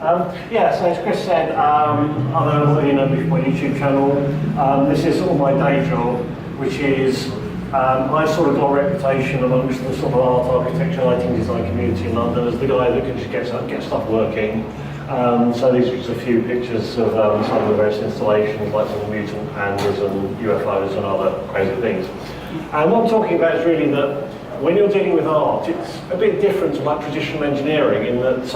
Yeah, so as Chris said, I don't know whether you know me from my YouTube channel. This is sort of my day job, which is I've sort of got a reputation amongst the sort of art, architecture, lighting design community in London as the guy that can just get stuff working. So these are just a few pictures of some of the various installations, like some mutant pandas and UFOs and other crazy things. And what I'm talking about is really that when you're dealing with art, it's a bit different to like traditional engineering in that,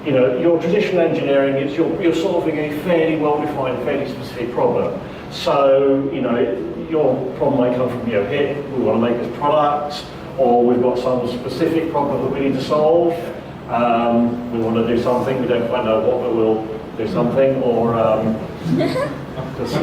you know, your traditional engineering is you're solving a fairly well-defined, fairly specific problem. So, you know, your problem might come from, you know, here, we want to make this product, or we've got some specific problem that we need to solve. We want to do something, we don't quite know what, but we'll do something, or just,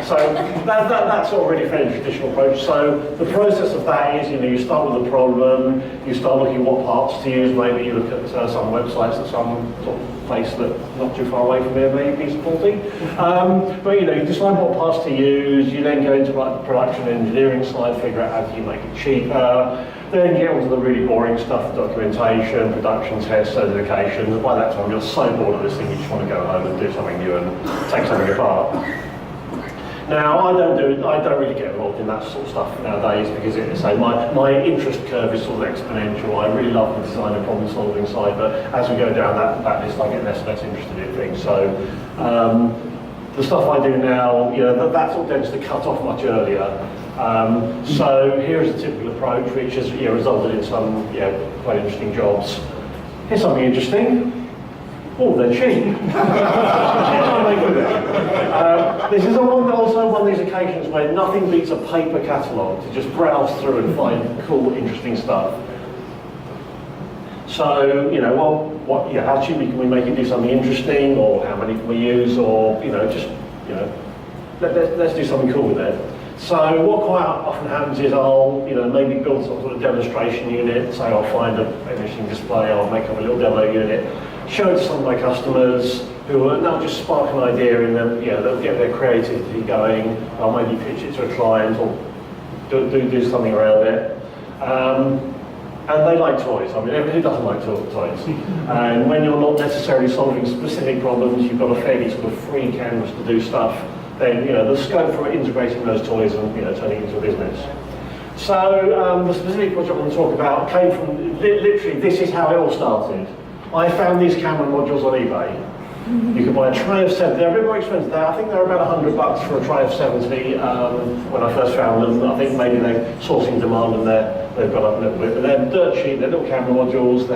so that's sort of really a fairly traditional approach. So the process of that is, you know, you start with a problem, you start looking at what parts to use. Maybe you look at some websites at some sort of place that not too far away from here, maybe supporting. But you know, you decide what parts to use. You then go into like the production engineering side, figure out how do you make it cheaper. Then you get onto the really boring stuff, documentation, production tests, certification. And by that time, you're so bored of this thing, you just want to go home and do something new and take something apart. Now, I don't really get involved in that sort of stuff nowadays because my interest curve is sort of exponential. I really love the design and problem solving side, but as we go down that list, I get less and less interested in things. So the stuff I do now, you know, that sort of tends to cut off much earlier. So here's a typical approach, which has, you know, resulted in some, you know, quite interesting jobs. Here's something interesting. Oh, they're cheap. This is also one of these occasions where nothing beats a paper catalogue to just browse through and find cool, interesting stuff. So, you know, well, how cheaply can we make it do something interesting, or how many can we use, or, you know, just, you know, let's do something cool with it. So what quite often happens is I'll, you know, maybe build some sort of demonstration unit. Say I'll find an interesting display, I'll make up a little demo unit, show it to some of my customers who will now just spark an idea in them, you know, they'll get their creativity going. I'll maybe pitch it to a client or do something around it. And they like toys. I mean, who doesn't like toys? And when you're not necessarily solving specific problems, you've got a fairly sort of free canvas to do stuff, then, you know, the scope for integrating those toys and, you know, turning it into a business. So the specific project I'm going to talk about came from, literally, this is how it all started. I found these camera modules on eBay. You could buy a tray of 70, they're a bit more expensive now. I think they're about $100 for a tray of 70 when I first found them. I think maybe they're sourcing demand and they've got up a little bit, but they're dirt cheap, they're little camera modules,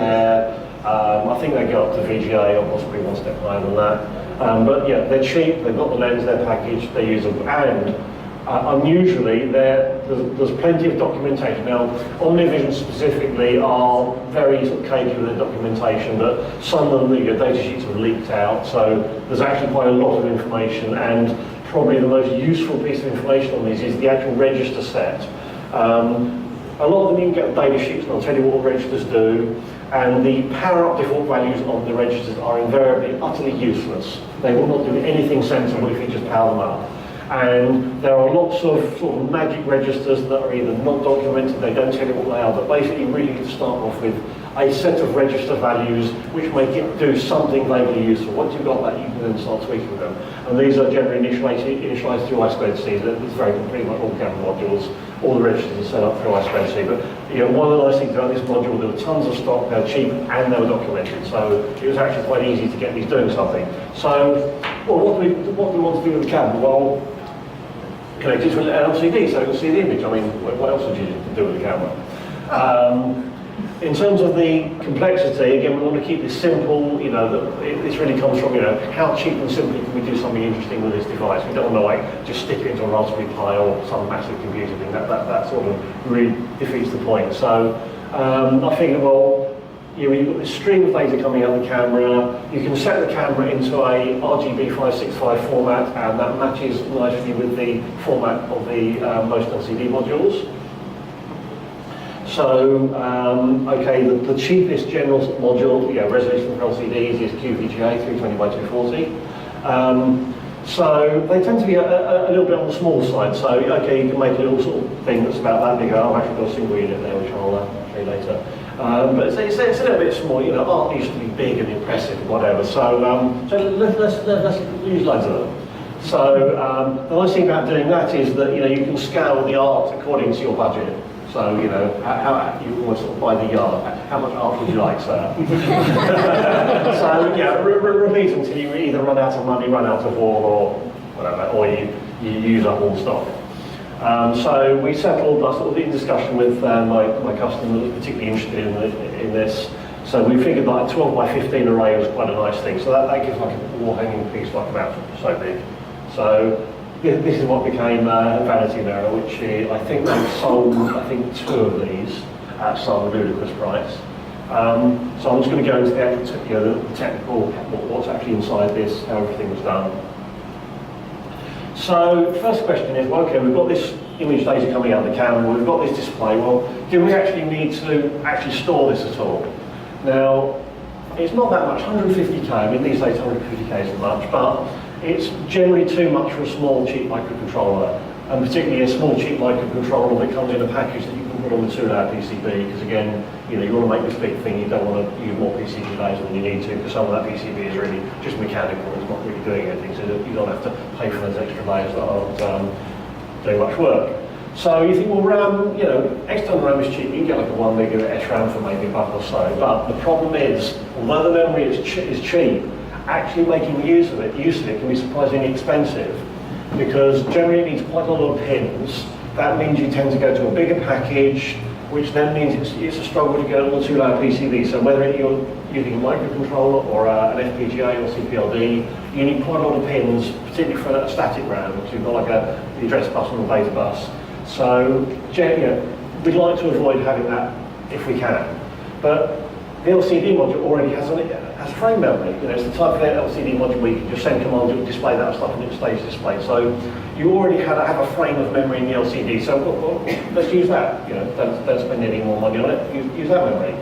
I think they go up to VGA or possibly one step higher than that. But yeah, they're cheap, they've got the lens, they're packaged, they're usable, and unusually, there's plenty of documentation. Now, OmniVision specifically are very sort of cagey with their documentation, but some of them, the data sheets have leaked out, so there's actually quite a lot of information, and probably the most useful piece of information on these is the actual register set. A lot of them you can get data sheets, and I'll tell you what registers do, and the power-up default values on the registers are invariably utterly useless. They will not do anything sensible if you just power them up. And there are lots of sort of magic registers that are either not documented, they don't tell you what they are, but basically you really need to start off with a set of register values which make it do something vaguely useful. Once you've got that, you can then start tweaking them. And these are generally initialized through I2C. It's very pretty much all camera modules. All the registers are set up through I2C. But you know, one of the nice things about this module, there were tons of stock, they were cheap, and they were documented. So it was actually quite easy to get these doing something. So, well, what do we want to do with the camera? Well, connect it to an LCD so you can see the image. I mean, what else would you do with the camera? In terms of the complexity, again, we want to keep this simple. You know, this really comes from, you know, how cheap and simply can we do something interesting with this device? We don't want to like just stick it into a Raspberry Pi or some massive computer thing. That sort of really defeats the point. So I figured, well, you've got this stream of data coming out of the camera. You can set the camera into a RGB 565 format, and that matches nicely with the format of the most LCD modules. So, okay, the cheapest general module, resolution for LCDs is QVGA 320 by 240. So they tend to be a little bit on the small side. So, okay, you can make a little sort of thing that's about that big. I've actually got a single unit there, which I'll show you later. But it's a little bit small. You know, art needs to be big and impressive, whatever. So, let's use loads of them. So the nice thing about doing that is that you can scale the art according to your budget. So how you almost sort of buy the yard. How much art would you like, sir? So yeah, repeat until you either run out of money, run out of wall, or whatever, or you use up all stock. So we settled, I sort of in discussion with my customer that was particularly interested in this. So we figured like a 12 by 15 array was quite a nice thing. So that gives like a wall hanging piece like about so big. So this is what became Vanity Mirror, which I think they've sold, 2 of these at some ludicrous price. So I'm just going to go into the actual, the technical, what's actually inside this, how everything was done. So first question is, well, okay, we've got this image data coming out of the camera, we've got this display. Well, do we actually need to actually store this at all? Now, it's not that much, 150k. I mean, these days 150k isn't much, but it's generally too much for a small, cheap microcontroller, and particularly a small, cheap microcontroller that comes in a package that you can put on the 2-layer PCB, because again, you want to make this big thing, you don't want to use more PCB layers than you need to, because some of that PCB is really just mechanical, it's not really doing anything, so you don't have to pay for those extra layers that aren't doing much work. So you think, well, RAM, external RAM is cheap, you can get like a 1 meg SRAM for maybe $1 or so, but the problem is, although the memory is cheap, actually making use of it can be surprisingly expensive, because generally it needs quite a lot of pins. That means you tend to go to a bigger package, which then means it's a struggle to get on the 2-layer PCB. So whether you're using a microcontroller or an FPGA or CPLD, you need quite a lot of pins, particularly for a static RAM, which you've got like the address bus and the data bus. So we'd like to avoid having that if we can. But the LCD module already has frame memory. It's the type of LCD module where you can just send commands, it will display that stuff and it stays displayed. So you already have a frame of memory in the LCD. So well, let's use that. Don't spend any more money on it. Use that memory,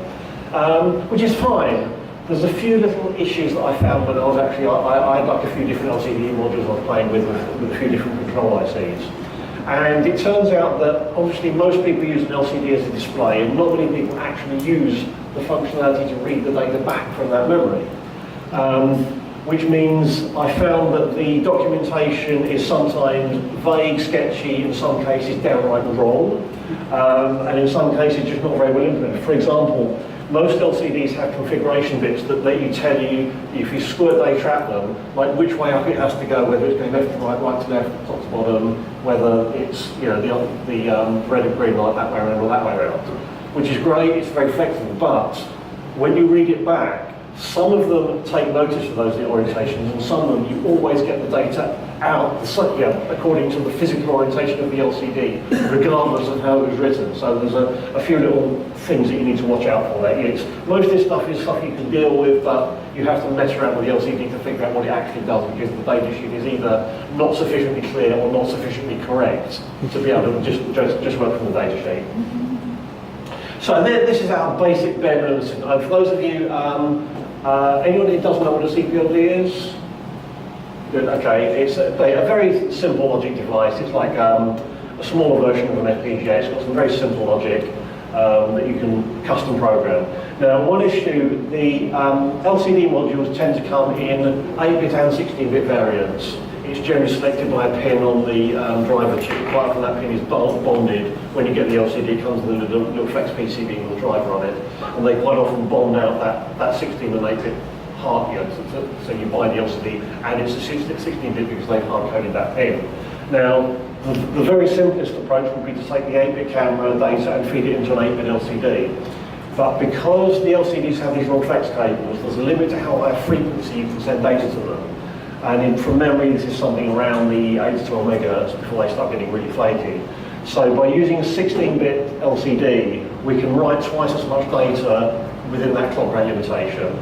which is fine. There's a few little issues that I found when I was actually I had like a few different LCD modules I was playing with a few different control ICs. And it turns out that obviously most people use an LCD as a display, and not many people actually use the functionality to read the data back from that memory. Which means I found that the documentation is sometimes vague, sketchy, in some cases downright wrong, and in some cases just not very well implemented. For example, most LCDs have configuration bits that let you tell you, if you squirt they trap them, like which way up it has to go, whether it's going left to right, right to left, top to bottom, whether it's the red and green light that way around or that way around, which is great, it's very flexible, but when you read it back, some of them take notice of those orientations, and some of them you always get the data out according to the physical orientation of the LCD, regardless of how it was written. So there's a few little things that you need to watch out for there. Most of this stuff is stuff you can deal with, but you have to mess around with the LCD to figure out what it actually does, because the data sheet is either not sufficiently clear or not sufficiently correct to be able to just work from the data sheet. So this is our basic bare minimum. For those of you, anyone who doesn't know what a CPLD is? Good, okay. It's a very simple logic device. It's like a smaller version of an FPGA. It's got some very simple logic that you can custom program. Now, one issue, the LCD modules tend to come in 8-bit and 16-bit variants. It's generally selected by a pin on the driver chip. Quite often that pin is bonded. When you get the LCD, it comes with a little flex PCB with a driver on it. And they quite often bond out that 16 and 8-bit hard, so you buy the LCD and it's a 16-bit because they've hard-coded that pin. Now, the very simplest approach would be to take the 8-bit camera data and feed it into an 8-bit LCD. But because the LCDs have these long flex cables, there's a limit to how high frequency you can send data to them. And from memory, this is something around the 8 to 12 megahertz before they start getting really flaky. So by using a 16-bit LCD, we can write twice as much data within that clock rate limitation.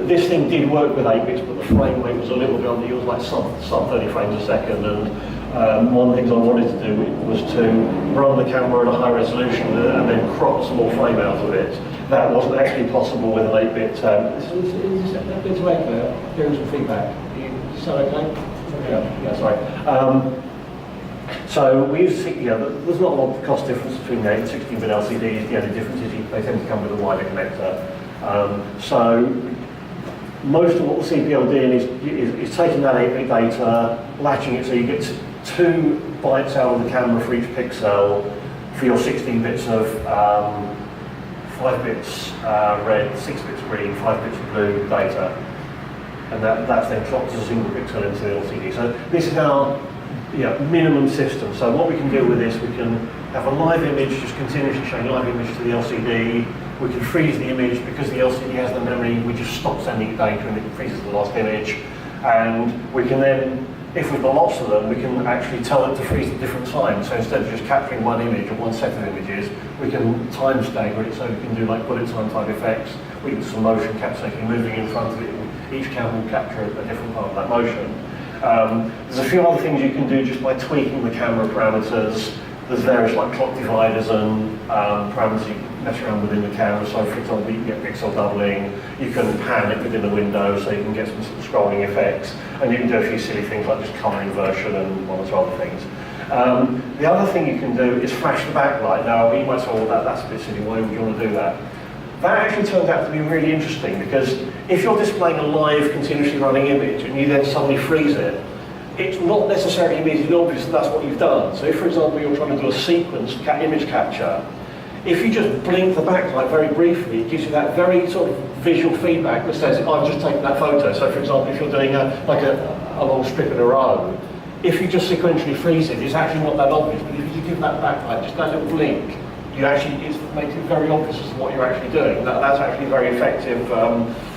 This thing did work with 8 bits, but the frame rate was a little bit under, it was like sub 30 frames a second. And one of the things I wanted to do was to run the camera at a high resolution and then crop some more frame out of it. That wasn't actually possible with an 8-bit. Is this a bit too echo? Hearing some feedback. Is that okay? Yeah, sorry. So we use, there's not a lot of cost difference between the 8 and 16-bit LCDs. The only difference is they tend to come with a wider connector. So most of what the CPL doing is taking that 8-bit data, latching it so you get 2 bytes out of the camera for each pixel for your 16 bits of 5 bits red, 6 bits green, 5 bits blue data. And that's then clocked as a single pixel into the LCD. So this is our minimum system. So what we can do with this, we can have a live image, just continuously showing live image to the LCD. We can freeze the image because the LCD has the memory. We just stop sending data and it freezes the last image. And we can then, if we've got lots of them, we can actually tell it to freeze at different times. So instead of just capturing one image or one set of images, we can time stagger it. So we can do like bullet time type effects. We can do some motion capture, so if you're moving in front of it, each camera will capture a different part of that motion. There's a few other things you can do just by tweaking the camera parameters. There's various like clock dividers and parameters you can mess around within the camera. So for example, you can get pixel doubling, you can pan it within the window so you can get some sort of scrolling effects, and you can do a few silly things like just color inversion and one or two other things. The other thing you can do is flash the backlight. Now you might say, well, that's a bit silly, why would you want to do that? That actually turns out to be really interesting because if you're displaying a live, continuously running image and you then suddenly freeze it, it's not necessarily immediately obvious that that's what you've done. So if, for example, you're trying to do a sequence image capture, if you just blink the backlight very briefly, it gives you that very sort of visual feedback that says, I've just taken that photo. So for example, if you're doing a long strip in a row, if you just sequentially freeze it, it's actually not that obvious, but if you give that backlight just that little blink, it makes it very obvious as to what you're actually doing. That's actually a very effective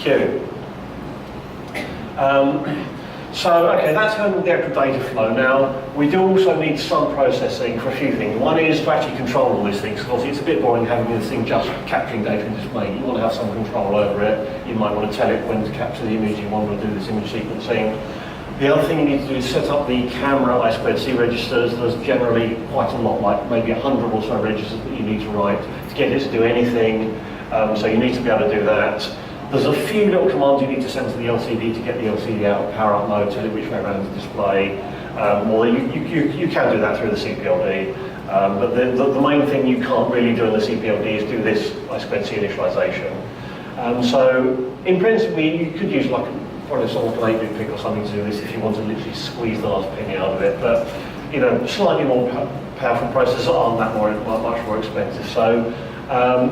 cue. Okay, that's handling the actual data flow. Now, we do also need some processing for a few things. One is to actually control all these things, because it's a bit boring having this thing just capturing data and displaying. You want to have some control over it. You might want to tell it when to capture the image, you want to do this image sequencing. The other thing you need to do is set up the camera I2C registers. There's generally quite a lot, like maybe 100 or so registers that you need to write to get it to do anything. So you need to be able to do that. There's a few little commands you need to send to the LCD to get the LCD out of power up mode, tell it which way around to display. Well, you can do that through the CPLD. But the main thing you can't really do in the CPLD is do this I2C initialization. So in principle, you could use like probably some like an 8-bit pick or something to do this if you want to literally squeeze the last penny out of it. But slightly more powerful processors aren't much more expensive. So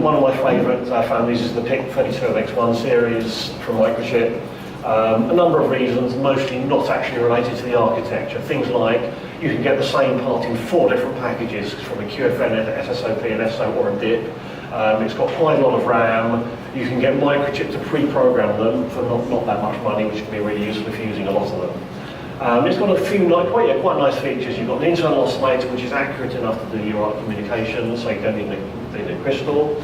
one of my favourite families is the PIC 32MX1 series from Microchip. A number of reasons, mostly not actually related to the architecture. Things like you can get the same part in 4 different packages from a QFN, SSOP, an SO or a DIP. It's got quite a lot of RAM. You can get Microchip to pre-program them for not that much money, which can be really useful if you're using a lot of them. It's got a few quite nice features. You've got an internal oscillator, which is accurate enough to do UART communications, so you don't need a crystal.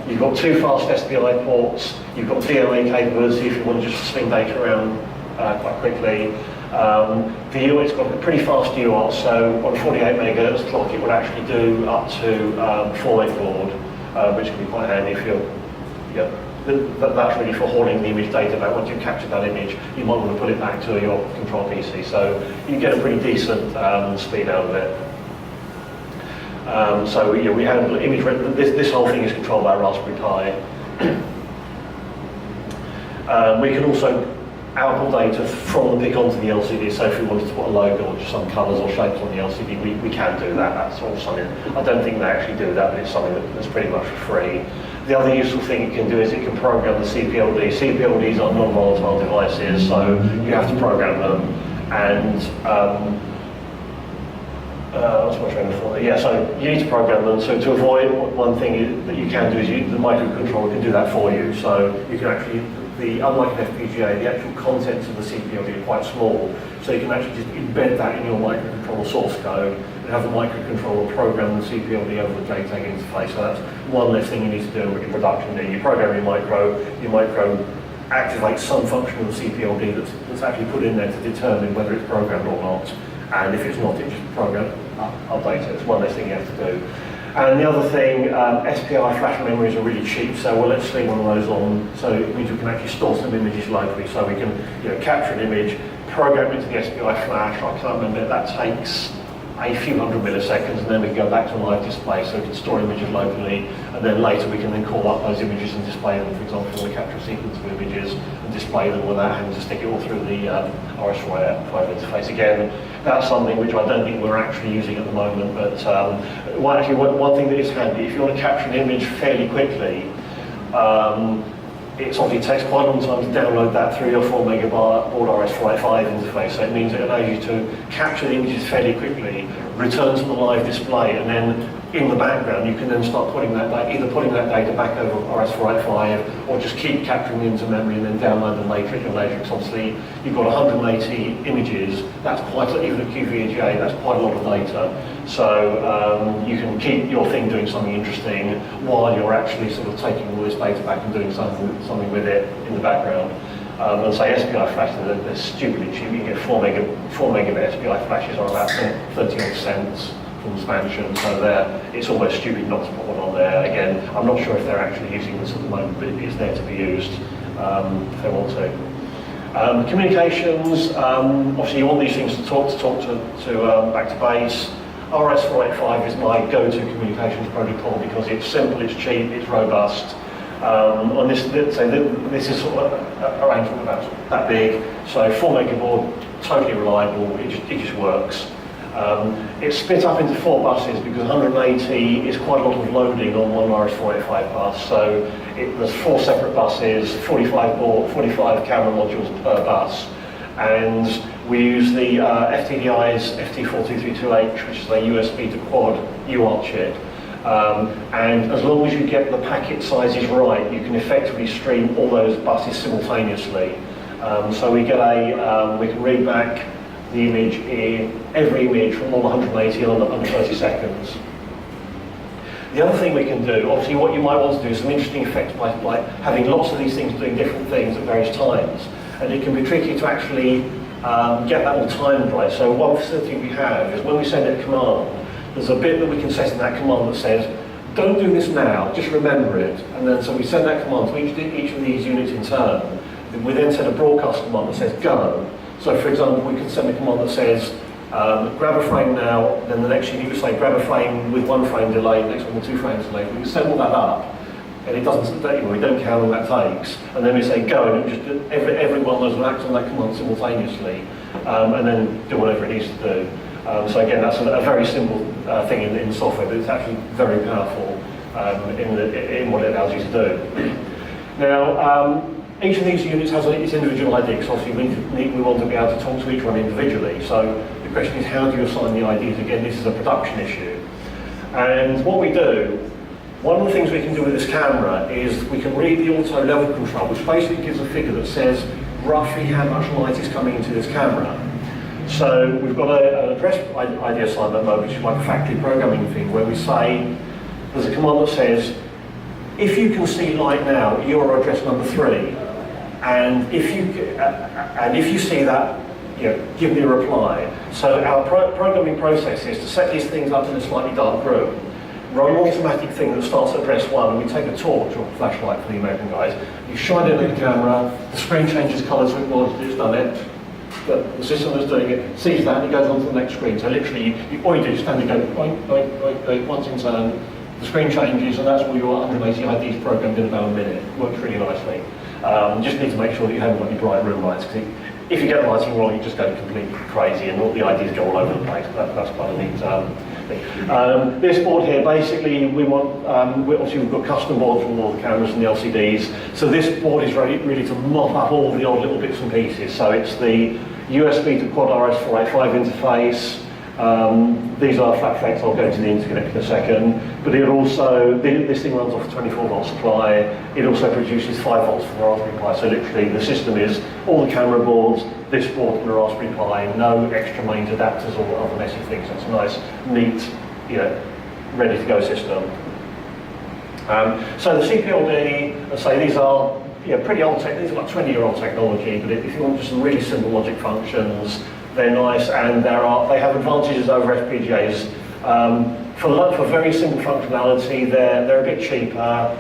You've got 2 fast SPI ports. You've got DLA capability if you want to just swing data around quite quickly. It's got a pretty fast UART, so on a 48 MHz clock it would actually do up to 4 baud, which can be quite handy if you're, that's really for hauling the image data back. Once you've captured that image, you might want to put it back to your control PC, so you get a pretty decent speed out of it. So we handle image, this whole thing is controlled by Raspberry Pi. We can also output data from the PIC onto the LCD, so if we wanted to put a logo or just some colours or shapes on the LCD, we can do that. That's all something, I don't think they actually do that, but it's something that's pretty much free. The other useful thing it can do is it can program the CPLD. CPLDs are non-volatile devices, so you have to program them. And what's my train of thought? Yeah, so you need to program them. So to avoid, one thing that you can do is the microcontroller can do that for you. So you can actually, unlike an FPGA, the actual contents of the CPLD are quite small. So you can actually just embed that in your microcontroller source code and have the microcontroller program the CPLD over the JTAG interface. So that's one less thing you need to do in production. You program your micro activates some function of the CPLD that's actually put in there to determine whether it's programmed or not. And if it's not, it just updates it. It's one less thing you have to do. And the other thing, SPI flash memories are really cheap, so let's sling one of those on. So it means we can actually store some images locally. So we can capture an image, program it to the SPI flash. I can't remember, that takes, a few hundred milliseconds, and then we can go back to a live display, so we can store images locally, and then later we can then call up those images and display them. For example, if we want to capture a sequence of images and display them without having to stick it all through the RS485 interface. Again, that's something which I don't think we're actually using at the moment, but one thing that is handy, if you want to capture an image fairly quickly, it obviously takes quite a long time to download that 3 or 4 megabyte RS485 interface, so it means it allows you to capture the images fairly quickly, return to the live display, and then in the background you can then start putting that either putting that data back over RS485 or just keep capturing them into memory and then download them later at your leisure. Because obviously you've got 180 images, that's quite, even at QVGA, that's quite a lot of data. So you can keep your thing doing something interesting while you're actually sort of taking all this data back and doing something with it in the background. And say SPI flashes, they're stupidly cheap. You can get 4 megabit SPI flashes are about 38 cents from Spansion, so it's almost stupid not to put one on there. Again, I'm not sure if they're actually using this at the moment, but it is there to be used if they want to. Communications, obviously you want these things to talk to back to base. RS485 is my go-to communications protocol because it's simple, it's cheap, it's robust. On this, this is sort of an arrangement about that big, so 4 megabaud, totally reliable, it just works. It's split up into 4 buses because 180 is quite a lot of loading on one RS485 bus, so there's 4 separate buses, 45 camera modules per bus, and we use the FTDI's FT42328, which is a USB to quad UART chip. And as long as you get the packet sizes right, you can effectively stream all those buses simultaneously. So we can read back the image every image from all 180 under 30 seconds. The other thing we can do, obviously what you might want to do is some interesting effects by having lots of these things doing different things at various times. And it can be tricky to actually get that all timed right. So one facility we have is when we send a command, there's a bit that we can set in that command that says, don't do this now, just remember it. And then so we send that command to each of these units in turn. We then send a broadcast command that says go. So for example, we can send a command that says, grab a frame now, then the next unit would say grab a frame with 1 frame delay, next one with 2 frames delay. We can set all that up, and it doesn't, we don't count how long that takes. And then we say go, and it just, every one of those will act on that command simultaneously, and then do whatever it needs to do. So again, that's a very simple thing in software, but it's actually very powerful in what it allows you to do. Now, each of these units has its individual ID, because obviously we want to be able to talk to each one individually. So the question is, how do you assign the IDs? Again, this is a production issue. And what we do, one of the things we can do with this camera is we can read the auto level control, which basically gives a figure that says roughly how much light is coming into this camera. So we've got an address ID assignment mode, which is like a factory programming thing, where we say, there's a command that says, if you can see light now, you're address number 3. And if you see that, give me a reply. So our programming process is to set these things up in a slightly dark room, run an automatic thing that starts at address 1, and we take a torch or a flashlight for the American guys. You shine it at the camera, the screen changes colours when it's done it. The system that's doing it sees that and it goes on to the next screen. So literally, all you do is stand and go, boink, boink, boink, boink, once in turn, the screen changes, and that's all your 180 IDs programmed in about a minute. It works really nicely. You just need to make sure that you haven't got any bright room lights, because if you get the lighting wrong, you just go completely crazy and all the IDs go all over the place. That's quite a neat thing. This board here, basically, obviously we've got custom boards from all the cameras and the LCDs. So this board is really to mop up all the odd little bits and pieces. So it's the USB to quad RS485 interface. These are flat flex, I'll go to the interconnect in a second, but it also, this thing runs off a 24 volt supply. It also produces 5 volts from the Raspberry Pi, so literally the system is all the camera boards, this board and the Raspberry Pi, no extra mains adapters or other messy things. So it's a nice, neat, ready to go system. So the CPLD, let's say these are pretty old tech, these are like 20-year-old technology, but if you want just some really simple logic functions, they're nice, and they have advantages over FPGAs. For very simple functionality, they're a bit cheaper.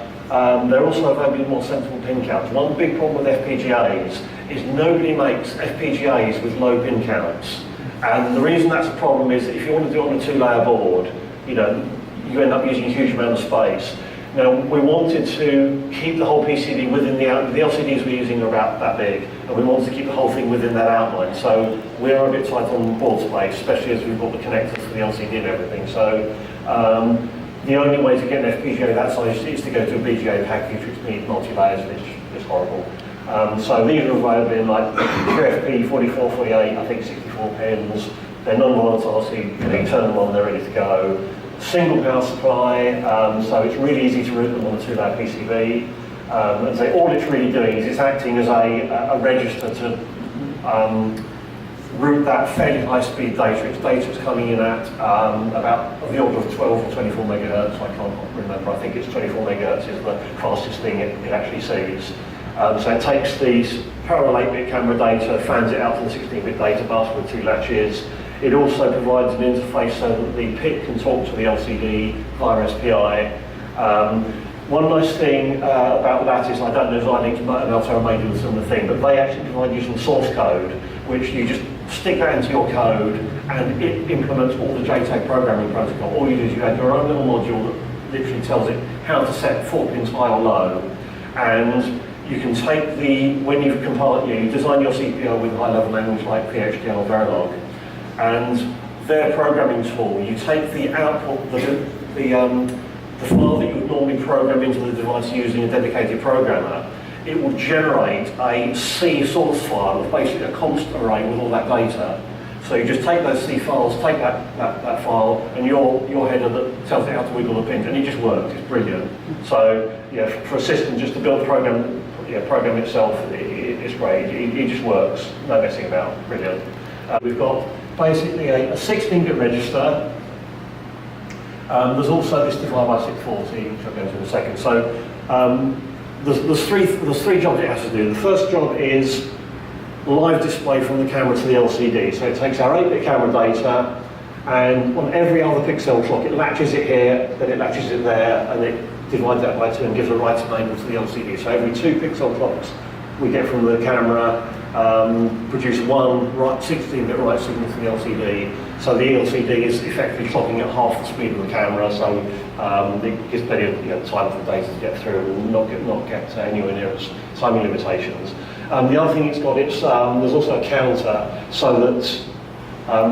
They're also available with more sensible pin counts. One big problem with FPGAs is nobody makes FPGAs with low pin counts. And the reason that's a problem is that if you want to do it on a 2-layer board, you know, you end up using a huge amount of space. Now, we wanted to keep the whole PCB within the LCDs we're using are about that big, and we wanted to keep the whole thing within that outline. So we are a bit tight on board space, especially as we've got the connectors for the LCD and everything. So the only way to get an FPGA that size is to go to a BGA package, which needs multi-layers, which is horrible. So these are available in like QFP 44, 48, I think 64 pins. They're non-volatile, so you can turn them on, they're ready to go. Single power supply, so it's really easy to route them on a 2-layer PCB. And so all it's really doing is it's acting as a register to route that fairly high-speed data. It's data that's coming in at about the order of 12 or 24 megahertz. I can't remember. I think it's 24 megahertz is the fastest thing it actually sees. So it takes these parallel 8-bit camera data, fans it out to the 16-bit data bus with 2 latches. It also provides an interface so that the PIC can talk to the LCD via SPI. One nice thing about that is, I don't know if Xilinx and Altera may do the similar thing, but they actually provide you some source code, which you just stick that into your code, and it implements all the JTAG programming protocol. All you do is you add your own little module that literally tells it how to set 4 pins high or low, and you can take when you've compiled it, you design your CPO with high-level language like PHDL or Verilog, and their programming tool, you take the output, the file that you would normally program into the device using a dedicated programmer, it will generate a C source file, basically a const array with all that data. So you just take those C files, take that file, and your header that tells it how to wiggle the pins, and it just works. It's brilliant. So yeah, for a system just to build the program itself, it's great. It just works. No messing about. Brilliant. We've got basically a 16-bit register. There's also this divide by 640, which I'll go into in a second. So there's three jobs it has to do. The first job is live display from the camera to the LCD. So it takes our 8-bit camera data, and on every other pixel clock, it latches it here, then it latches it there, and it divides that by 2 and gives a right enable to the LCD. So every 2 pixel clocks we get from the camera produce one 16-bit write signal to the LCD. So the LCD is effectively clocking at half the speed of the camera, so it gives plenty of time for the data to get through and not get anywhere near its timing limitations. The other thing it's got, there's also a counter, so that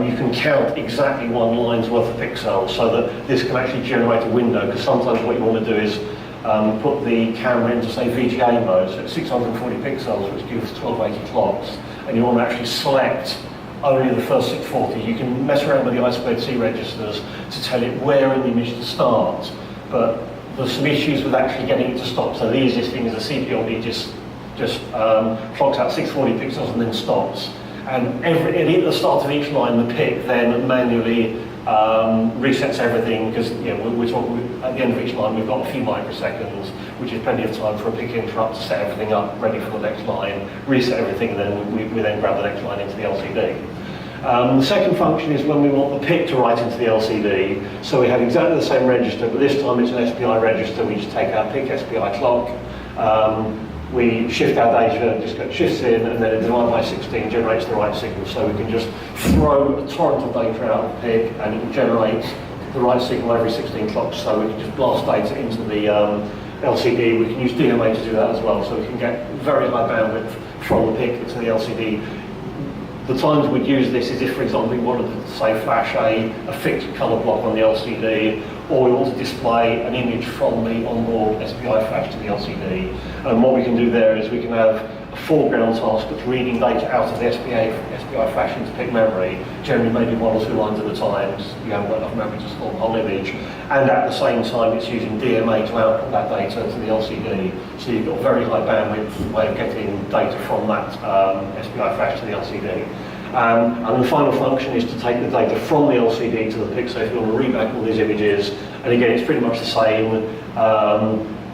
you can count exactly 1 line's worth of pixels, so that this can actually generate a window, because sometimes what you want to do is put the camera into, say, VGA mode, so it's 640 pixels, which gives 1280 clocks, and you want to actually select only the first 640. You can mess around with the I2C registers to tell it where in the image to start, but there's some issues with actually getting it to stop. So the easiest thing is the CPU just clocks out 640 pixels and then stops. And at the start of each line, the PIC then manually resets everything, because we're talking at the end of each line we've got a few microseconds, which is plenty of time for a PIC interrupt to set everything up, ready for the next line, reset everything, and then we then grab the next line into the LCD. The second function is when we want the PIC to write into the LCD. So we have exactly the same register, but this time it's an SPI register. We just take our PIC SPI clock, we shift our data, just go shifts in, and then a divide by 16 generates the right signal. So we can just throw a torrent of data out of the PIC, and it will generate the right signal every 16 clocks. So we can just blast data into the LCD. We can use DMA to do that as well, so we can get very high bandwidth from the PIC to the LCD. The times we'd use this is if, for example, we wanted to, say, flash a fixed colour block on the LCD, or we want to display an image from the onboard SPI flash to the LCD. And what we can do there is we can have a foreground task that's reading data out of the SPI flash into PIC memory, generally maybe 1 or 2 lines at a time, because you haven't got enough memory to store the whole image. And at the same time, it's using DMA to output that data to the LCD. So you've got a very high bandwidth way of getting data from that SPI flash to the LCD. And the final function is to take the data from the LCD to the PIC. So if you want to read back all these images, and again, it's pretty much the same.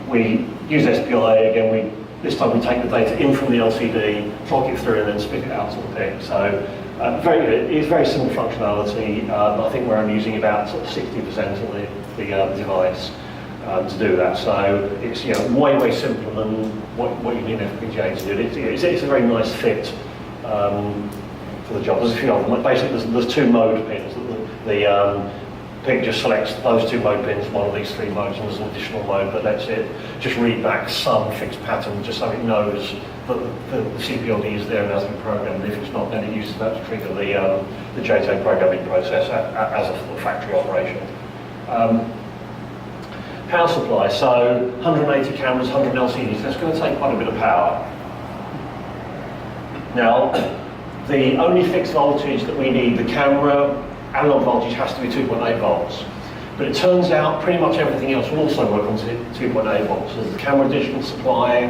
We use SPI, again, this time we take the data in from the LCD, clock it through, and then spit it out to the PIC. So it's very simple functionality. I think we're only using about sort of 60% of the device to do that. So it's way simpler than what you need an FPGA to do. It's a very nice fit for the job. There's a few of them. Basically, there's two mode pins. The PIC just selects those two mode pins, one of these three modes, and there's an additional mode that lets it just read back some fixed pattern, just so it knows that the CPLD is there and has been programmed. If it's not, then it uses that to trigger the JTAG programming process as a factory operation. Power supply, so 180 cameras, 100 LCDs, that's going to take quite a bit of power. Now, the only fixed voltage that we need, the camera analog voltage has to be 2.8 volts. But it turns out pretty much everything else will also work on 2.8 volts. So the camera digital supply,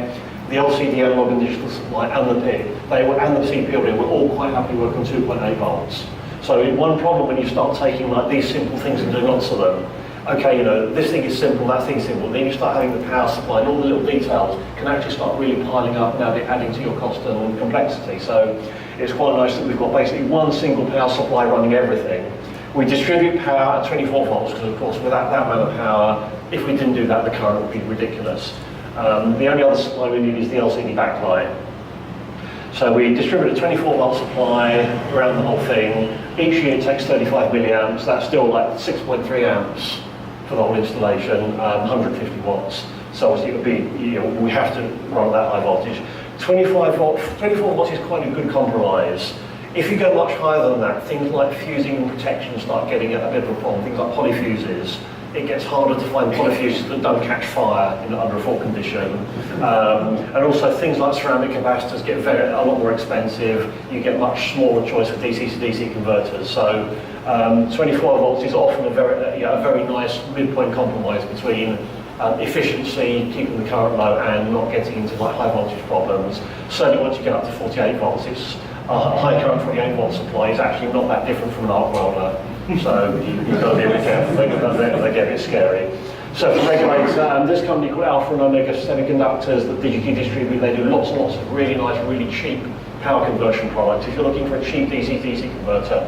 the LCD analog and digital supply, and the PIC, and the CPLD will all quite happily work on 2.8 volts. So one problem when you start taking like these simple things and doing lots of them, okay, you know, this thing is simple, that thing's simple, then you start having the power supply and all the little details can actually start really piling up, now they're adding to your cost and complexity. So it's quite nice that we've got basically one single power supply running everything. We distribute power at 24 volts because of course without that amount of power, if we didn't do that, the current would be ridiculous. The only other supply we need is the LCD backlight. So we distribute a 24 volt supply around the whole thing. Each unit takes 35 milliamps, that's still like 6.3 amps for the whole installation, 150 watts. So obviously it would be, you know, we have to run that high voltage. 24 volts is quite a good compromise. If you go much higher than that, things like fusing and protection start getting a bit of a problem. Things like polyfuses, it gets harder to find polyfuses that don't catch fire under a fault condition. And also things like ceramic capacitors get a lot more expensive. You get much smaller choice of DC to DC converters. So 24 volts is often a very nice midpoint compromise between efficiency, keeping the current low, and not getting into like high voltage problems. Certainly once you get up to 48 volts, it's a high current 48 volt supply is actually not that different from an arc welder. So you've got to be a bit careful, they get a bit scary. So for regulators, this company called Alpha and Omega Semiconductors that DigiKey distribute, they do lots and lots of really nice, really cheap power conversion products. If you're looking for a cheap DC-DC converter,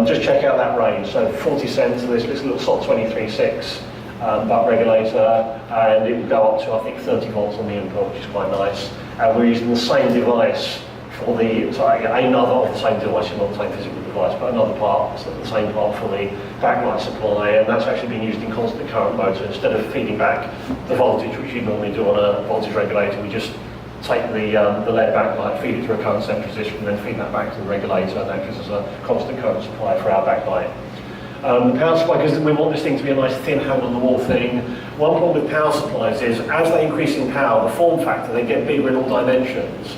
just check out that range. So 40 cents, this little SOT 23.6 butt regulator, and it will go up to I think 30 volts on the input, which is quite nice. And we're using the same device for another of the same device, not the same physical device, but another part, so the same part for the backlight supply, and that's actually being used in constant current mode. So instead of feeding back the voltage, which you normally do on a voltage regulator, we just take the LED backlight, feed it through a current sensor resistor, and then feed that back to the regulator, and that gives us a constant current supply for our backlight. The power supply, because we want this thing to be a nice thin hand on the wall thing. One problem with power supplies is as they increase in power, the form factor, they get bigger in all dimensions.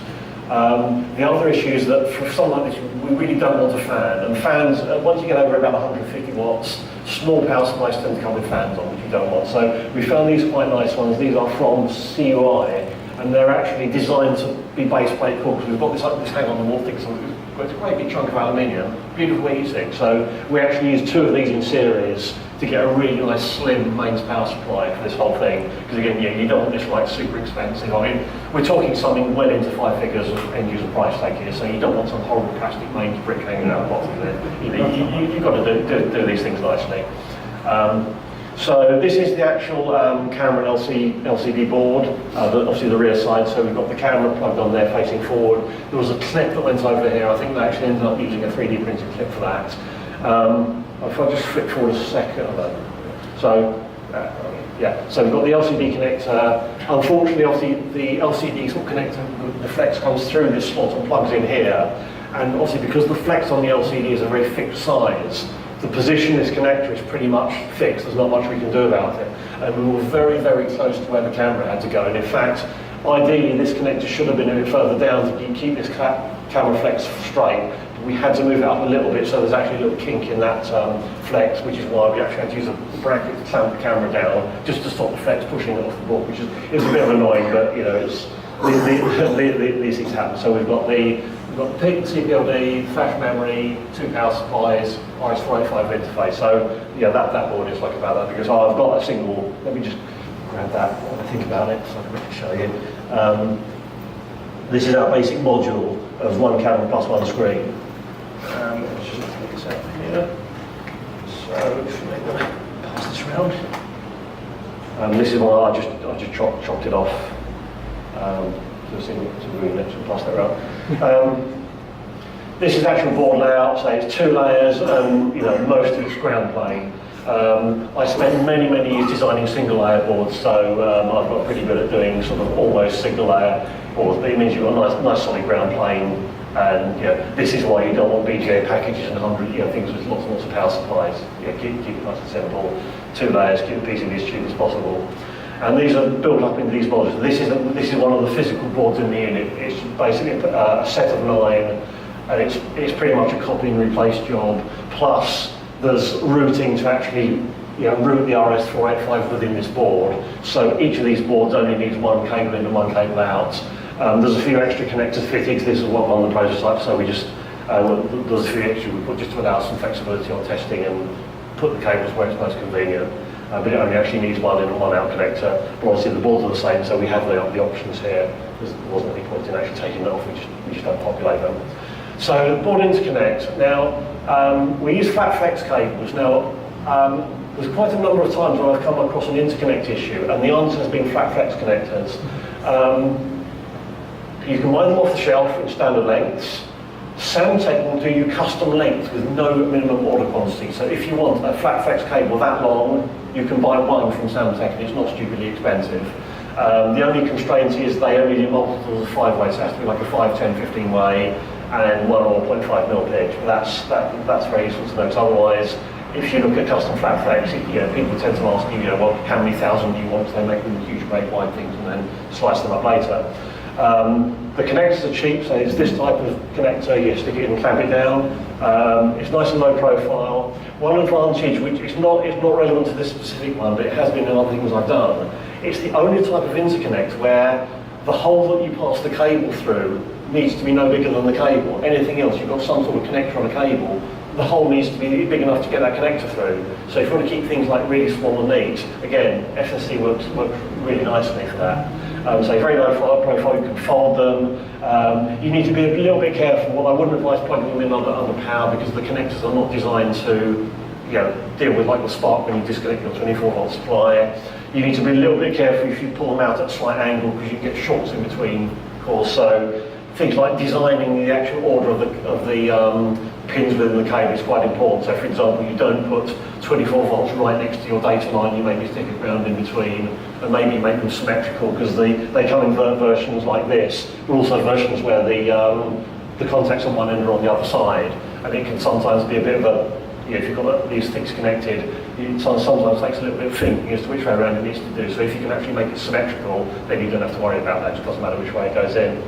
The other issue is that for something like this, we really don't want a fan. And fans, once you get over about 150 watts, small power supplies tend to come with fans on, which you don't want. So we found these quite nice ones. These are from CUI, and they're actually designed to be base plate cool, because we've got this hang on the wall thing, so it's a great big chunk of aluminium, beautiful heat sink. So we actually use two of these in series to get a really nice slim mains power supply for this whole thing. Because again, yeah, you don't want this like super expensive. I mean, we're talking something well into 5 figures of end user price tag here, so you don't want some horrible plastic mains brick hanging out the bottom of it. You've got to do these things nicely. So this is the actual camera and LCD board, obviously the rear side, so we've got the camera plugged on there facing forward. There was a clip that went over here. I think they actually ended up using a 3D printed clip for that. If I just flip forward a second, so yeah, so we've got the LCD connector. Unfortunately, obviously the LCD sort of connector, the flex comes through this slot and plugs in here, and obviously because the flex on the LCD is a very fixed size, the position of this connector is pretty much fixed. There's not much we can do about it. And we were very, very close to where the camera had to go. And in fact, ideally, this connector should have been a bit further down to keep this camera flex straight. But we had to move it up a little bit, so there's actually a little kink in that flex, which is why we actually had to use a bracket to clamp the camera down, just to stop the flex pushing it off the board, which is a bit of annoying, but you know, these things happen. So we've got the PIC, CPLD, flash memory, 2 power supplies, RS485 interface. So yeah, that board is like about that, because I've got a single, let me just grab that while I think about it so I can show you. This is our basic module of 1 camera plus 1 screen. Let's just take this out here. So if we pass this around. This is one I just chopped it off. So we'll pass that around. This is actual board layout, so it's 2 layers, and most of it's ground plane. I spent many years designing single layer boards, so I've got pretty good at doing sort of almost single layer boards, but it means you've got a nice solid ground plane, and this is why you don't want BGA packages and 100 things with lots and lots of power supplies. Keep it nice and simple. 2 layers, keep the PCB as cheap as possible. And these are built up into these modules. This is one of the physical boards in the unit. It's basically a set of 9, and it's pretty much a copy and replace job. Plus, there's routing to actually route the RS485 within this board. So each of these boards only needs 1 cable in and 1 cable out. There's a few extra connectors fitted. This is what on the prototype, so we just there's a few extra we put just to allow some flexibility on testing and put the cables where it's most convenient. But it only actually needs 1 in and 1 out connector. But obviously the boards are the same, so we have the options here. There wasn't any point in actually taking that off. We just don't populate them. So board interconnect. Now we use flat flex cables. Now there's quite a number of times where I've come across an interconnect issue, and the answer has been flat flex connectors. You can buy them off the shelf in standard lengths. Samtec will do you custom length with no minimum order quantity. So if you want a flat flex cable that long, you can buy one from Samtec, and it's not stupidly expensive. The only constraint is they only do multiples of 5-way, so it has to be like a 5, 10, 15 way, and 1 or 0.5 mil pitch. But that's very useful to note. Otherwise, if you look at custom flat flex, people tend to ask you, well, how many thousand do you want? So they make them huge, great wide things and then slice them up later. The connectors are cheap, so it's this type of connector. You stick it in and clamp it down. It's nice and low profile. One advantage, which is not relevant to this specific one, but it has been in other things I've done, it's the only type of interconnect where the hole that you pass the cable through needs to be no bigger than the cable. Anything else, you've got some sort of connector on a cable, the hole needs to be big enough to get that connector through. So if you want to keep things like really small and neat, again, SSC works really nicely for that. So very low profile, you can fold them. You need to be a little bit careful. Well, I wouldn't advise plugging them in under power, because the connectors are not designed to deal with like the spark when you disconnect your 24-volt supply. You need to be a little bit careful if you pull them out at a slight angle, because you get shorts in between cores. So things like designing the actual order of the pins within the cable is quite important. So for example, you don't put 24 volts right next to your data line, you maybe stick a ground in between, and maybe make them symmetrical, because they come in versions like this, but also versions where the contacts on one end are on the other side, and it can sometimes be a bit of a, if you've got these things connected, it sometimes takes a little bit of thinking as to which way around it needs to do. So if you can actually make it symmetrical, then you don't have to worry about that. It just doesn't matter which way it goes in.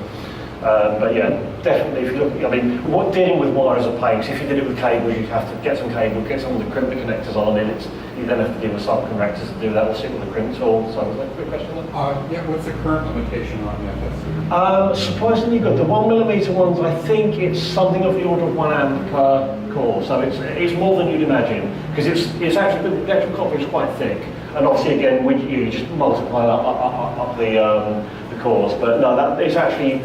But yeah, definitely if you look, dealing with wire is a pain. So if you did it with cables, you'd have to get some cable, get some of the crimp the connectors on in it. You then have to deal with subconductors to do that, or sit with a crimp tool. So was that a quick question then? Yeah, what's the current limitation on the FSC? Surprisingly good. The 1mm ones, I think it's something of the order of 1 amp per core. So it's more than you'd imagine, because it's actually, the actual copper is quite thick. And obviously again, you just multiply up the cores. But no, that it's actually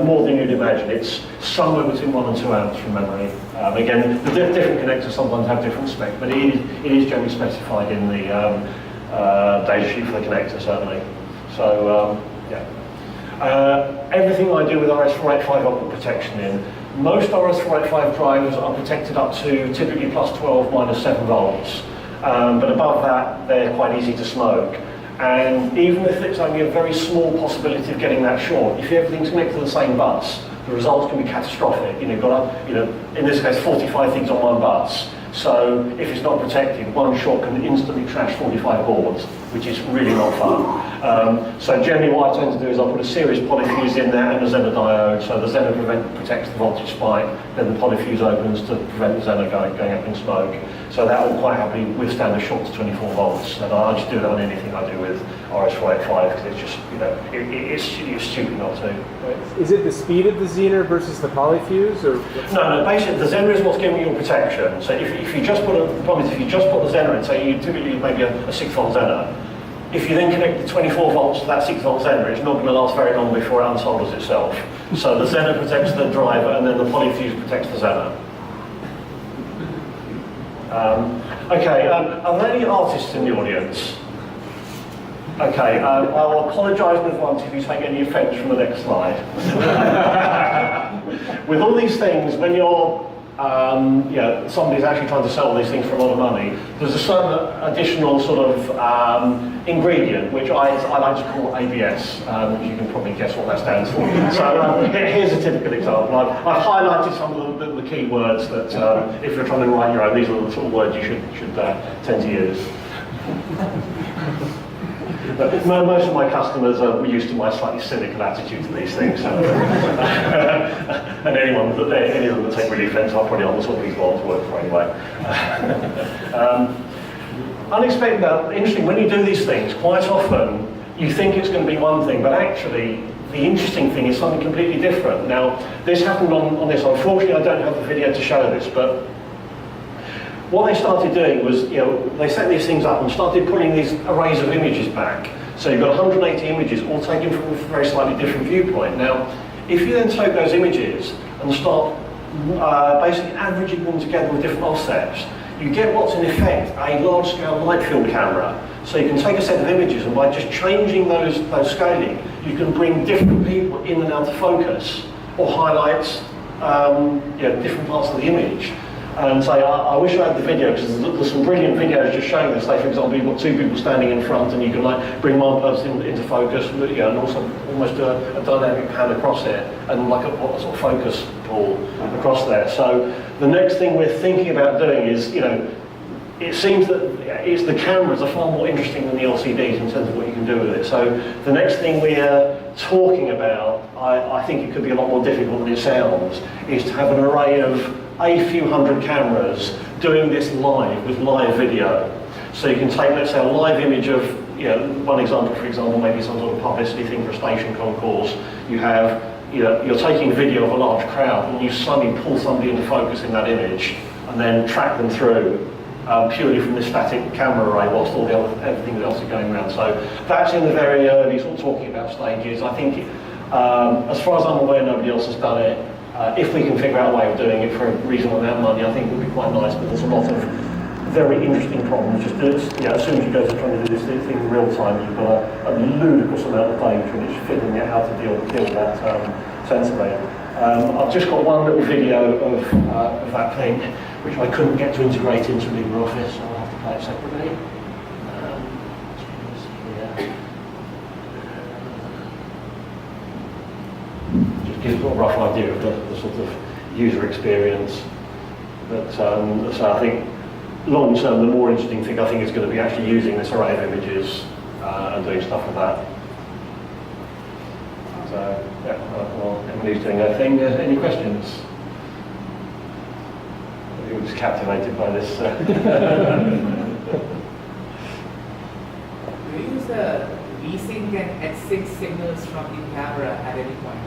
more than you'd imagine. It's somewhere between 1 and 2 amps from memory. Again, the different connectors sometimes have different specs, but it is generally specified in the data sheet for the connector, certainly. So, yeah. Everything I do with RS485, I put protection in. Most RS485 drivers are protected up to typically plus 12, minus 7 volts. But above that, they're quite easy to smoke. And even if it's only a very small possibility of getting that short, if everything's connected to the same bus, the results can be catastrophic. You've got in this case, 45 things on one bus. So if it's not protected, one short can instantly trash 45 boards, which is really not fun. So generally what I tend to do is I'll put a series polyfuse in there and a Zener diode. So the Zener protects the voltage spike, then the polyfuse opens to prevent the Zener going up in smoke. So that will quite happily withstand a short to 24 volts. And I just do that on anything I do with RS485, because it's just, it's stupid not to. Is it the speed of the Zener versus the polyfuse? Or No, basically the Zener is what's giving you protection. So if you just put the Zener in, say you typically maybe a 6-volt Zener, if you then connect the 24 volts to that 6-volt Zener, it's not going to last very long before it unsolders itself. So the Zener protects the driver, and then the polyfuse protects the Zener. Okay, are there any artists in the audience? Okay, I'll apologise in advance if you take any offence from the next slide. With all these things, when you're somebody's actually trying to sell these things for a lot of money, there's a certain additional sort of ingredient, which I like to call ABS. You can probably guess what that stands for. So here's a typical example. I've highlighted some of the key words that, if you're trying to write your own, these are the sort of words you should tend to use. But most of my customers are used to my slightly cynical attitude to these things. So. And any of them that take really offence, I'll probably on the sort of people I want to work for anyway. Unexpected, interesting, when you do these things, quite often you think it's going to be one thing, but actually the interesting thing is something completely different. Now, this happened on this. Unfortunately, I don't have the video to show this, but what they started doing was, they set these things up and started putting these arrays of images back. So you've got 180 images, all taken from a very slightly different viewpoint. Now, if you then take those images and start basically averaging them together with different offsets, you get what's in effect a large-scale light field camera. So you can take a set of images, and by just changing those scaling, you can bring different people in and out of focus, or highlight different parts of the image. And say, I wish I had the video, because there's some brilliant videos just showing this. Say, for example, you've got two people standing in front, and you can bring one person into focus, and also almost a dynamic pan across it, and like a sort of focus pull across there. So the next thing we're thinking about doing is, it seems that the cameras are far more interesting than the LCDs in terms of what you can do with it. So the next thing we're talking about, I think it could be a lot more difficult than it sounds, is to have an array of a few hundred cameras doing this live with live video. So you can take, let's say, a live image of, one example, for example, maybe some sort of publicity thing for a station concourse. You have, you're taking video of a large crowd, and you suddenly pull somebody into focus in that image, and then track them through purely from this static camera array whilst all everything else is going around. So that's in the very early sort of talking about stages. I think, as far as I'm aware, nobody else has done it. If we can figure out a way of doing it for a reasonable amount of money, I think it would be quite nice, but there's a lot of very interesting problems. Just as soon as you go to trying to do this thing in real time, you've got a ludicrous amount of data, and it's figuring out how to deal with that sensibly. I've just got one little video of that thing, which I couldn't get to integrate into LibreOffice, so I'll have to play it separately. Gives a rough idea of the sort of user experience. But so I think long term, the more interesting thing I think is going to be actually using this array of images and doing stuff with that. So yeah, well, Emily's doing her thing. Any questions? I think we're just captivated by this. Do you use the V-Sync and H-Sync signals from the camera at any point?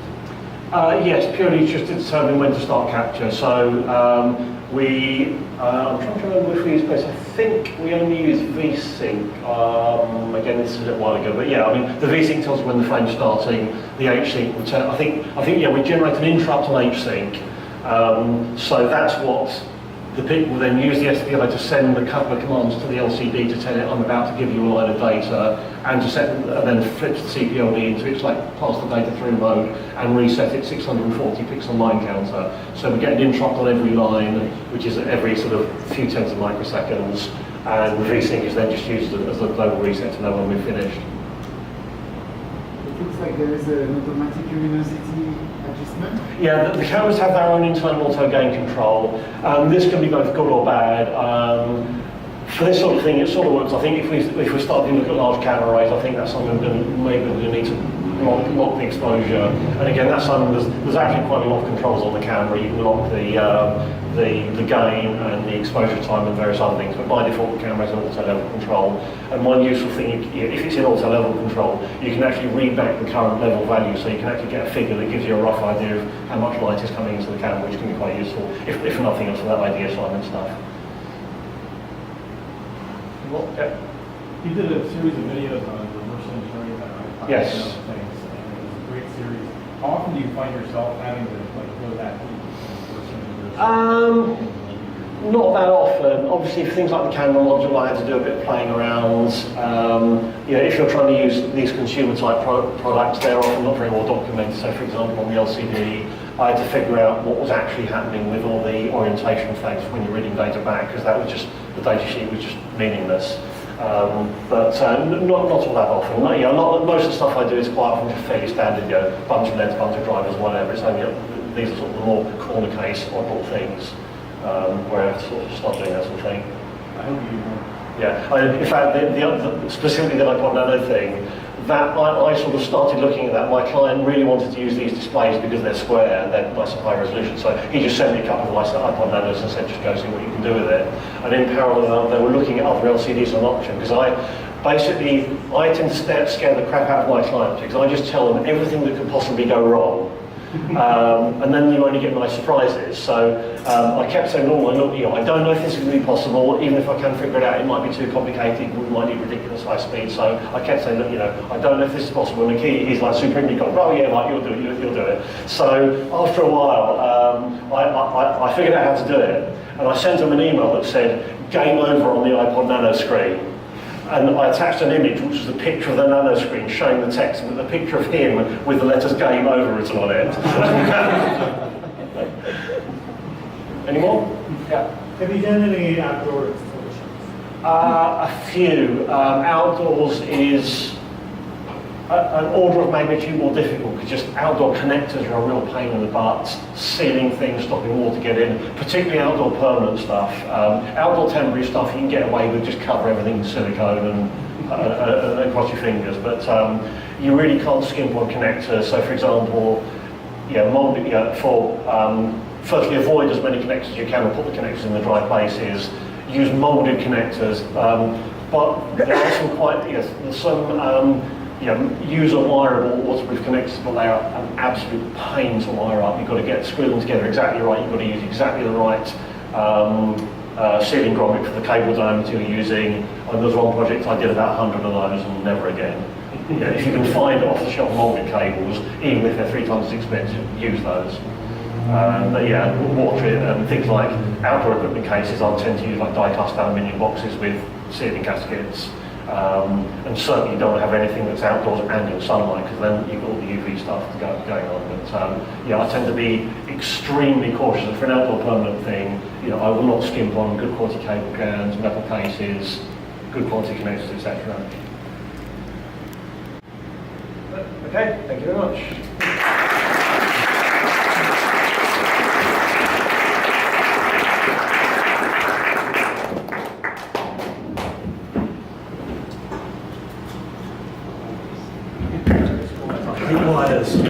Yes, purely just to determine when to start capture. So I'm trying to remember if we use both. I think we only use V-Sync. Again, this is a while ago, but yeah, I mean, the V-Sync tells us when the frame's starting. The H-Sync will tell. I think yeah, we generate an interrupt on H-Sync. So that's what the people then use the SPI to send a couple of commands to the LCD to tell it I'm about to give you a line of data, and to set, and then flips the CPLD into its like pass the data through mode and reset its 640 pixel line counter. So we get an interrupt on every line, which is every sort of few tenths of microseconds, and the V-Sync is then just used as a global reset to know when we've finished. It looks like there is an automatic luminosity adjustment. Yeah, the cameras have their own internal auto gain control. This can be both good or bad. For this sort of thing, it sort of works. I think if we're starting to look at large camera arrays, I think that's something maybe we're going to need to lock the exposure. And again, that's something there's actually quite a lot of controls on the camera. You can lock the gain and the exposure time and various other things. But by default, the camera has an auto level control. And one useful thing, if it's in auto level control, you can actually read back the current level value, so you can actually get a figure that gives you a rough idea of how much light is coming into the camera, which can be quite useful, if nothing else, for that idea assignment stuff. Well, yeah. You did a series of videos on reverse engineering that I Yes. and other things, and it was a great series. How often do you find yourself having to go that deep in reverse engineering? Not that often. Obviously, for things like the camera module, I had to do a bit of playing around. If you're trying to use these consumer type products, they're often not very well documented. So, for example, on the LCD, I had to figure out what was actually happening with all the orientation effects when you're reading data back, because that was just, the data sheet was just meaningless. But not all that often. Most of the stuff I do is quite often just fairly standard, bunch of LEDs, bunch of drivers, whatever. It's only these are sort of the more corner case, oddball things. Where I have to sort of start doing that sort of thing. I hope you know. Yeah, in fact, specifically the iPod Nano thing, that I sort of started looking at that. My client really wanted to use these displays because they're square and they're nice and high resolution. So he just sent me a couple of nice iPod Nanos and said, just go see what you can do with it. And in parallel, they were looking at other LCDs on option, because I tend to scare the crap out of my clients, because I just tell them everything that could possibly go wrong. And then you only get nice surprises. So I kept saying, I don't know if this is going to be possible. Even if I can figure it out, it might be too complicated. We might need ridiculous high speed. So I kept saying, I don't know if this is possible. And he's like supremely confident. Oh yeah, like you'll do it. You'll do it. So after a while, I figured out how to do it, and I sent him an email that said "Game over" on the iPod Nano screen. And I attached an image, which was a picture of the nano screen showing the text, with a picture of him with the letters "Game Over" written on it. Any more? Yeah. Have you done any outdoor installations? A few. Outdoors is an order of magnitude more difficult, because just outdoor connectors are a real pain in the butt, sealing things, stopping water get in, particularly outdoor permanent stuff. Outdoor temporary stuff you can get away with, just cover everything in silicone and cross your fingers, but you really can't skimp on connectors. So for example, firstly avoid as many connectors as you can and put the connectors in the dry places. Use molded connectors, but there are some use a wireable waterproof connectors, but they are an absolute pain to wire up. You've got to screw them together exactly right. You've got to use exactly the right sealing grommet for the cable diameter you're using. And there's one project I did about 100 of those and never again. If you can find off-the-shelf molded cables, even if they're 3 times as expensive, use those. Water and things like outdoor equipment cases, I tend to use like die-cast aluminium boxes with sealing gaskets. And certainly you don't want to have anything that's outdoors and in sunlight, because then you've got all the UV stuff going on. But I tend to be extremely cautious. And for an outdoor permanent thing, I will not skimp on good quality cable cans, metal cases, good quality connectors, etc. Okay, thank you very much.